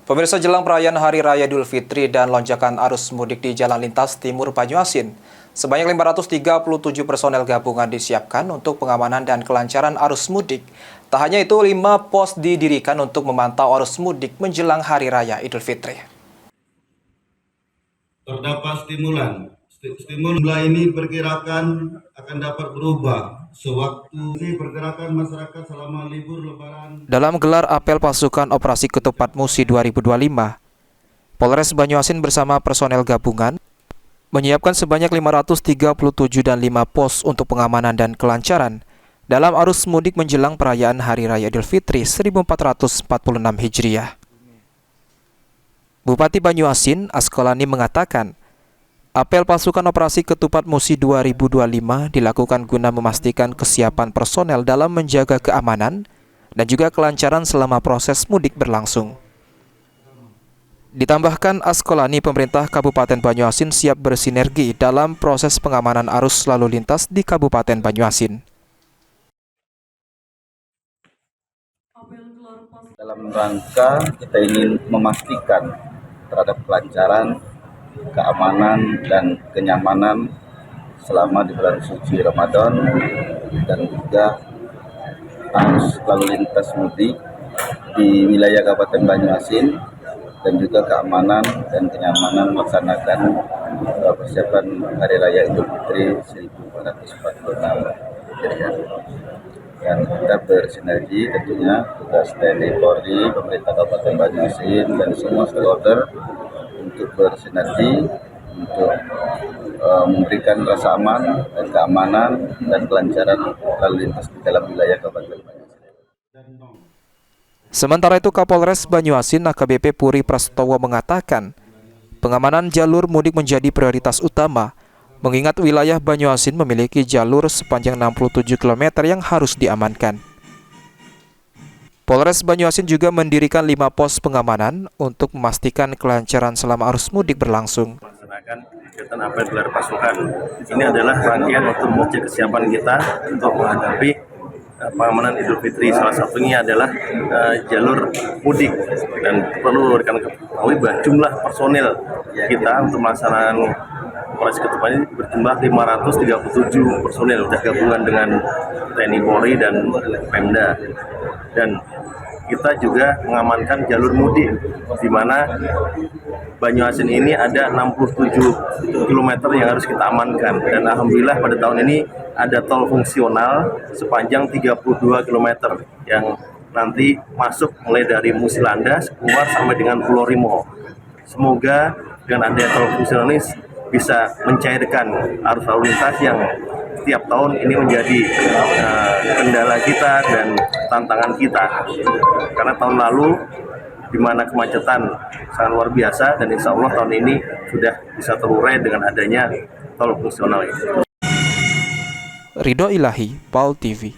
Pemirsa, jelang perayaan Hari Raya Idul Fitri dan lonjakan arus mudik di Jalan Lintas Timur Banyuasin, sebanyak 537 personel gabungan disiapkan untuk pengamanan dan kelancaran arus mudik. Tak hanya itu, 5 pos didirikan untuk memantau arus mudik menjelang Hari Raya Idul Fitri. Terdapat stimulan ini perkirakan akan dapat berubah sewaktu pergerakan masyarakat selama libur Lebaran. Dalam gelar apel pasukan operasi Ketupat Musi 2025, Polres Banyuasin bersama personel gabungan menyiapkan sebanyak 537 dan 5 pos untuk pengamanan dan kelancaran dalam arus mudik menjelang perayaan Hari Raya Idul Fitri 1446 Hijriah. Bupati Banyuasin, Askolani, mengatakan, apel pasukan operasi Ketupat Musi 2025 dilakukan guna memastikan kesiapan personel dalam menjaga keamanan dan juga kelancaran selama proses mudik berlangsung. Ditambahkan Askolani, pemerintah Kabupaten Banyuasin siap bersinergi dalam proses pengamanan arus lalu lintas di Kabupaten Banyuasin. Dalam rangka kita ingin memastikan terhadap kelancaran, keamanan, dan kenyamanan selama di bulan suci Ramadan dan juga arus lalu lintas mudik di wilayah Kabupaten Banyuasin, dan juga keamanan dan kenyamanan melaksanakan persiapan Hari Raya Idul Fitri 1446 Hijriah. Dan kita bersinergi tentunya tugas TNI Polri, pemerintah Kabupaten Banyuasin, dan semua stakeholder untuk bersinergi untuk memberikan rasa aman dan keamanan dan kelancaran lalu lintas di dalam wilayah Kabupaten Banyuasin. Sementara itu, Kapolres Banyuasin AKBP Puri Prastowo mengatakan, pengamanan jalur mudik menjadi prioritas utama, mengingat wilayah Banyuasin memiliki jalur sepanjang 67 km yang harus diamankan. Polres Banyuasin juga mendirikan 5 pos pengamanan untuk memastikan kelancaran selama arus mudik berlangsung. Melaksanakan kegiatan apel gelar pasukan. Ini adalah rangkaian untuk mengecek kesiapan kita untuk menghadapi pengamanan Idul Fitri. Salah satunya adalah jalur mudik, dan perlu rekan-rekan ketahui bahwa jumlah personil kita untuk melaksanakan operasi Ketupat ini berjumlah 537 personil, sudah gabungan dengan TNI Polri dan Pemda. Dan kita juga mengamankan jalur mudik, di mana Banyuasin ini ada 67 km yang harus kita amankan. Dan alhamdulillah pada tahun ini ada tol fungsional sepanjang 32 km yang nanti masuk mulai dari Musilandas keluar sampai dengan Pulau Rimo. Semoga dengan adanya tol fungsional ini bisa mencairkan arus lalu lintas yang setiap tahun ini menjadi kendala kita dan tantangan kita. Karena tahun lalu di mana kemacetan sangat luar biasa, dan insya Allah tahun ini sudah bisa terurai dengan adanya tol fungsional ini. Ridho Ilahi, PAL TV.